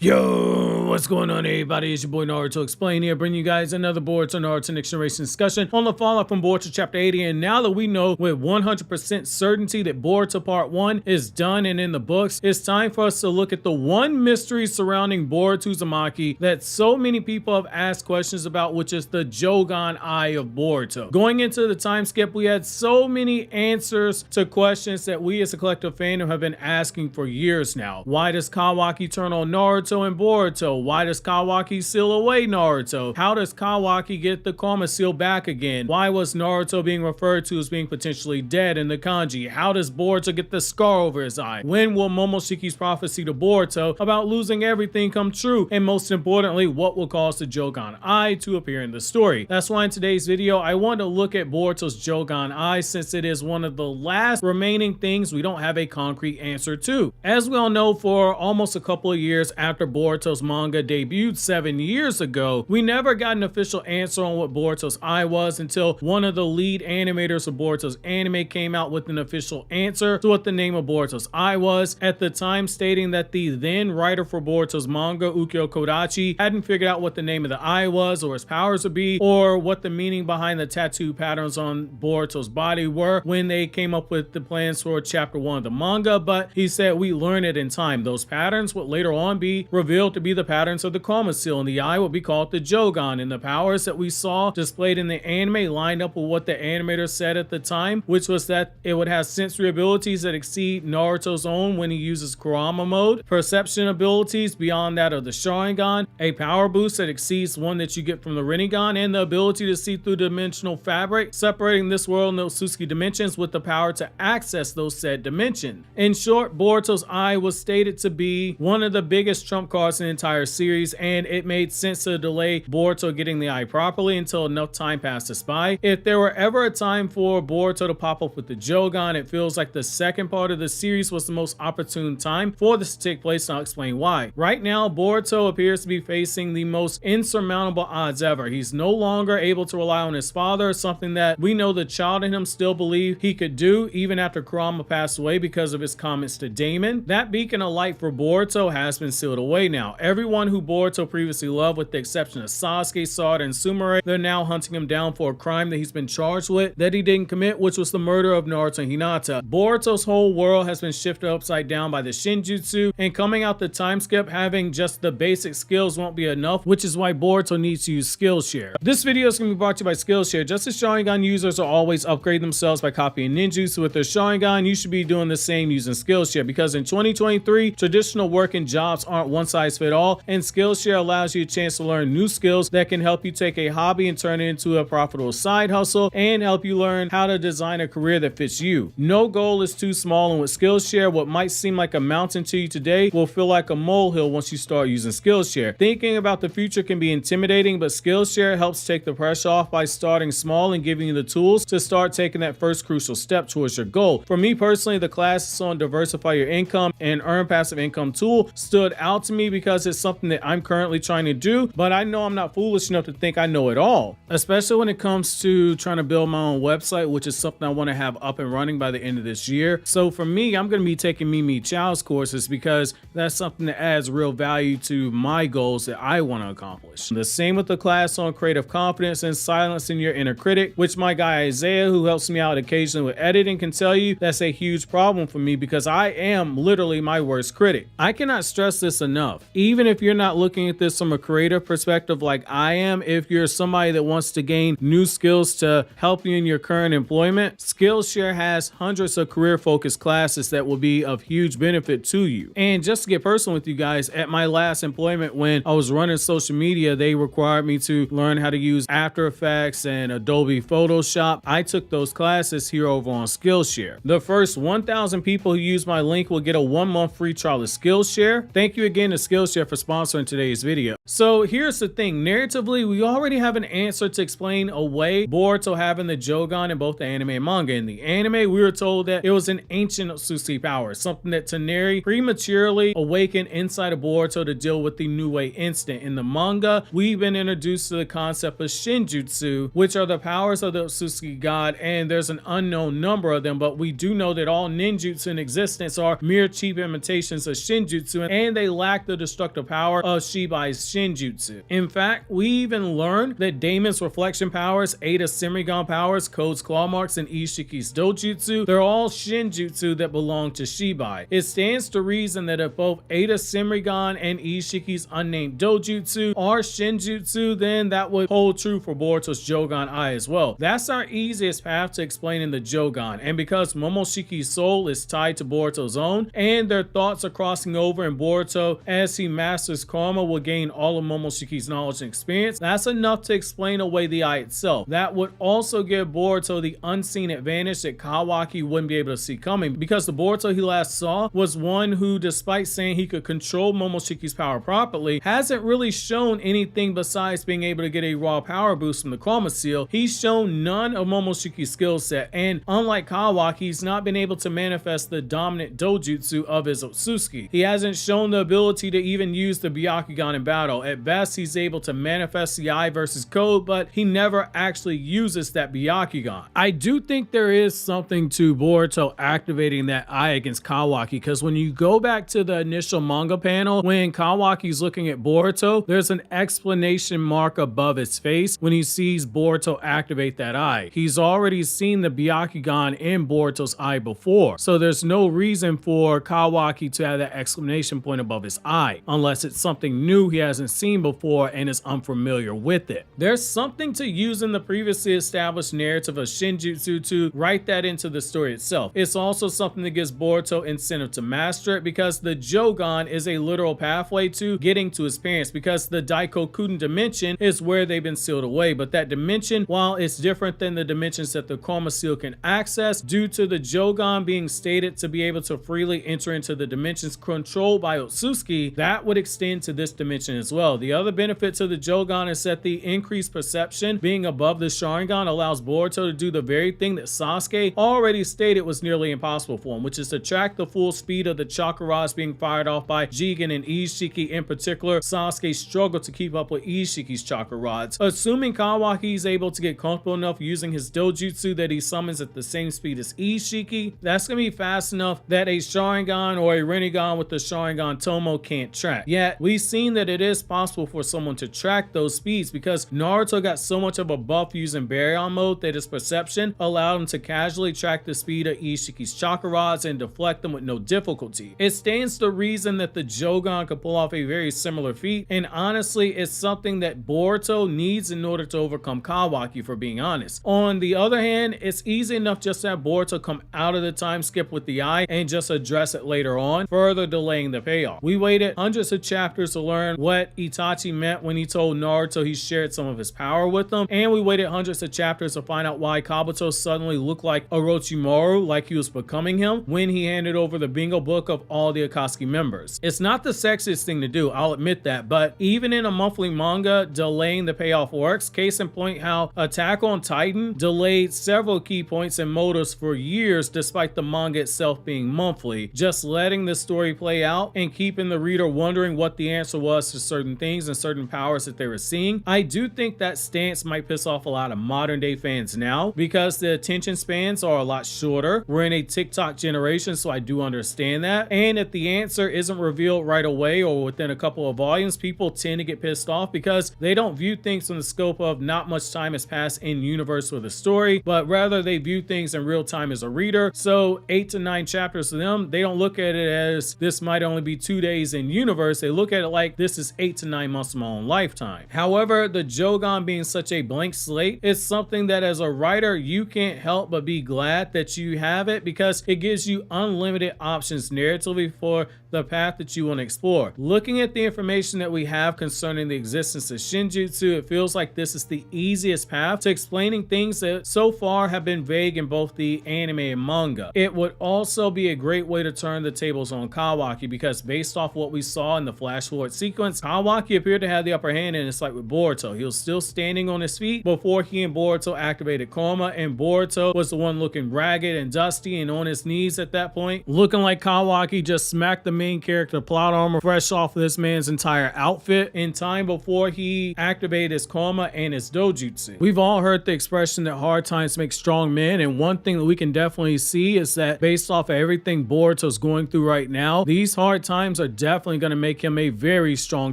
Yo, what's going on everybody? It's your boy Naruto Explain here, bringing you guys another Boruto Naruto Next Generation discussion on the fallout from Boruto Chapter 80. And now that we know with 100% certainty that Boruto Part 1 is done and in the books, it's time for us to look at the one mystery surrounding Boruto Uzumaki that so many people have asked questions about, which is the Jougan eye of Boruto. Going into the time skip, we had so many answers to questions that we as a collective fandom have been asking for years now. Why does Kawaki turn on Naruto and Boruto? Why does Kawaki seal away Naruto? How does Kawaki get the karma seal back again? Why was Naruto being referred to as being potentially dead in the kanji? How does Boruto get the scar over his eye? When will Momoshiki's prophecy to Boruto about losing everything come true? And most importantly, what will cause the Jougan eye to appear in the story? That's why in today's video, I want to look at Boruto's Jougan eye, since it is one of the last remaining things we don't have a concrete answer to. As we all know, for almost a couple of years after Boruto's manga debuted 7 years ago, we never got an official answer on what Boruto's eye was until one of the lead animators of Boruto's anime came out with an official answer to what the name of Boruto's eye was, at the time stating that the then writer for Boruto's manga, Ukyo Kodachi, hadn't figured out what the name of the eye was, or his powers would be, or what the meaning behind the tattoo patterns on Boruto's body were when they came up with the plans for chapter 1 of the manga. But he said we learn it in time. Those patterns would later on be revealed to be the patterns of the karma seal, and the eye would be called the Jougan, and the powers that we saw displayed in the anime lined up with what the animator said at the time, which was that it would have sensory abilities that exceed Naruto's own when he uses Kurama mode, perception abilities beyond that of the Sharingan, a power boost that exceeds one that you get from the Rinnegan, and the ability to see through dimensional fabric separating this world and those Isshiki dimensions, with the power to access those said dimensions. In short, Boruto's eye was stated to be one of the biggest trump cards in the entire series, and it made sense to delay Boruto getting the eye properly until enough time passed us by. If there were ever a time for Boruto to pop up with the Jougan, it feels like the second part of the series was the most opportune time for this to take place, and I'll explain why. Right now, Boruto appears to be facing the most insurmountable odds ever. He's no longer able to rely on his father, something that we know the child in him still believed he could do even after Kurama passed away because of his comments to Damon. That beacon of light for Boruto has been sealed away now. Everyone who Boruto previously loved, with the exception of Sasuke, Sarada, and Sumire, they're now hunting him down for a crime that he's been charged with that he didn't commit, which was the murder of Naruto and Hinata. Boruto's whole world has been shifted upside down by the Shinjutsu, and coming out the time skip, having just the basic skills won't be enough, which is why Boruto needs to use Skillshare. This video is going to be brought to you by Skillshare. Just as Sharingan users are always upgrading themselves by copying ninjutsu with their Sharingan, you should be doing the same using Skillshare, because in 2023, traditional work and jobs aren't one size fit all, and Skillshare allows you a chance to learn new skills that can help you take a hobby and turn it into a profitable side hustle, and help you learn how to design a career that fits you. No goal is too small, and with Skillshare, what might seem like a mountain to you today will feel like a molehill once you start using Skillshare. Thinking about the future can be intimidating, but Skillshare helps take the pressure off by starting small and giving you the tools to start taking that first crucial step towards your goal. For me personally, the classes on Diversify Your Income and Earn Passive Income tool stood out to me because it's something that I'm currently trying to do, but I know I'm not foolish enough to think I know it all, especially when it comes to trying to build my own website, which is something I want to have up and running by the end of this year. So for me, I'm going to be taking Mimi Chow's courses because that's something that adds real value to my goals that I want to accomplish. The same with the class on creative confidence and silencing your inner critic, which my guy Isaiah, who helps me out occasionally with editing, can tell you that's a huge problem for me because I am literally my worst critic. I cannot stress this enough. Even if you're not looking at this from a creative perspective like I am, if you're somebody that wants to gain new skills to help you in your current employment, Skillshare has hundreds of career-focused classes that will be of huge benefit to you. And just to get personal with you guys, at my last employment when I was running social media, they required me to learn how to use After Effects and Adobe Photoshop. I took those classes here over on Skillshare. The first 1,000 people who use my link will get a 1-month free trial of Skillshare. Thank you again to Skillshare for sponsoring today's video. So here's the thing, narratively, we already have an answer to explain away Boruto having the Jougan in both the anime and manga. In the anime, we were told that it was an ancient Susi power, something that Toneri prematurely awakened inside of Boruto to deal with the Nue instant. In the manga, we've been introduced to the concept of Shinjutsu, which are the powers of the Susi god, and there's an unknown number of them, but we do know that all ninjutsu in existence are mere cheap imitations of Shinjutsu, and they lack the destructive power power of Shibai's Shinjutsu. In fact, we even learned that Damon's reflection powers, Ada's Semigon powers, Code's claw marks, and Isshiki's Dojutsu, they're all Shinjutsu that belong to Shibai. It stands to reason that if both Ada's Semigon and Isshiki's unnamed Dojutsu are Shinjutsu, then that would hold true for Boruto's Jougan Eye as well. That's our easiest path to explaining the Jougan, and because Momoshiki's soul is tied to Boruto's own, and their thoughts are crossing over, and Boruto, as he masters karma, will gain all of Momoshiki's knowledge and experience, that's enough to explain away the eye itself. That would also give Boruto the unseen advantage that Kawaki wouldn't be able to see coming, because the Boruto he last saw was one who, despite saying he could control Momoshiki's power properly, hasn't really shown anything besides being able to get a raw power boost from the Chroma Seal. He's shown none of Momoshiki's skill set, and unlike Kawaki, he's not been able to manifest the dominant Dojutsu of his Otsutsuki. He hasn't shown the ability to even use the Byakugan in battle. At best, he's able to manifest the eye versus Code, but he never actually uses that Byakugan. I do think there is something to Boruto activating that eye against Kawaki, because when you go back to the initial manga panel, when Kawaki's looking at Boruto, there's an exclamation mark above his face when he sees Boruto activate that eye. He's already seen the Byakugan in Boruto's eye before, so there's no reason for Kawaki to have that exclamation point above his eye, unless it's something new he hasn't seen before and is unfamiliar with it. There's something to using the previously established narrative of Shinjutsu to write that into the story itself. It's also something that gives Boruto incentive to master it, because the Jougan is a literal pathway to getting to his parents, because the Daikokuden dimension is where they've been sealed away, but that dimension, while it's different than the dimensions that the Chroma Seal can access, due to the Jougan being stated to be able to freely enter into the dimensions controlled by Otsutsuki, that would extend to this dimension as well. The other benefit to the Jougan is that the increased perception being above the Sharingan allows Boruto to do the very thing that Sasuke already stated was nearly impossible for him, which is to track the full speed of the chakra rods being fired off by Jougan and Isshiki. In particular, Sasuke struggled to keep up with Isshiki's chakra rods. Assuming Kawaki is able to get comfortable enough using his Dojutsu that he summons at the same speed as Isshiki, that's going to be fast enough that a Sharingan or a Rinnegan with the Sharingan Tomo can't track. Yet, we've seen that it is possible for someone to track those speeds, because Naruto got so much of a buff using Baryon mode that his perception allowed him to casually track the speed of Ishiki's chakra rods and deflect them with no difficulty. It stands to reason that the Jougan could pull off a very similar feat, and honestly, it's something that Boruto needs in order to overcome Kawaki, for being honest. On the other hand, it's easy enough just to have Boruto come out of the time skip with the eye and just address it later on, further delaying the payoff. We waited hundreds of chapters to learn what Itachi meant when he told Naruto he shared some of his power with him, and we waited hundreds of chapters to find out why Kabuto suddenly looked like Orochimaru, like he was becoming him, when he handed over the bingo book of all the Akatsuki members. It's not the sexiest thing to do, I'll admit that, but even in a monthly manga, delaying the payoff works. Case in point, how Attack on Titan delayed several key points and motives for years despite the manga itself being monthly, just letting the story play out and keeping the reader wondering what the answer was to certain things and certain powers that they were seeing. I do think that stance might piss off a lot of modern day fans now, because the attention spans are a lot shorter. We're in a TikTok generation, so I do understand that, and if the answer isn't revealed right away or within a couple of volumes, people tend to get pissed off because they don't view things from the scope of not much time has passed in universe with a story, but rather they view things in real time as a reader. So 8 to 9 chapters to them, they don't look at it as this might only be 2 days in universe. They look at it like this is 8 to 9 months of my own lifetime. However, the Jougan being such a blank slate, it's something that as a writer you can't help but be glad that you have it, because it gives you unlimited options narratively for the path that you want to explore. Looking at the information that we have concerning the existence of Shinjutsu, it feels like this is the easiest path to explaining things that so far have been vague in both the anime and manga. It would also be a great way to turn the tables on Kawaki, because based off what we saw in the flash forward sequence, Kawaki appeared to have the upper hand in this fight with Boruto. He was still standing on his feet before he and Boruto activated karma, and Boruto was the one looking ragged and dusty and on his knees at that point, looking like Kawaki just smacked the main character plot armor fresh off this man's entire outfit in time before he activated his karma and his Dojutsu. We've all heard the expression that hard times make strong men, and one thing that we can definitely see is that based off of everything Boruto's going through right now, these hard times are definitely going to make him him a very strong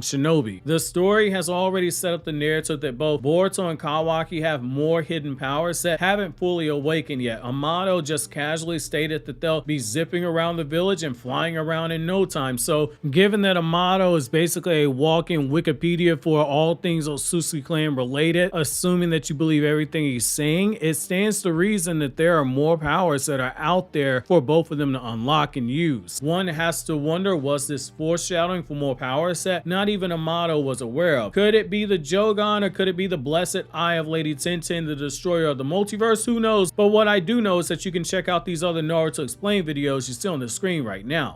shinobi. The story has already set up the narrative that both Boruto and Kawaki have more hidden powers that haven't fully awakened yet. Amato just casually stated that they'll be zipping around the village and flying around in no time. So given that Amato is basically a walking Wikipedia for all things Otsutsuki clan related, assuming that you believe everything he's saying, it stands to reason that there are more powers that are out there for both of them to unlock and use. One has to wonder, was this foreshadowing for more powers that not even Amato was aware of? Could it be the Jougan, or could it be the blessed eye of Lady Tenten, the destroyer of the multiverse? Who knows? But what I do know is that you can check out these other Naruto Explained videos you see on the screen right now.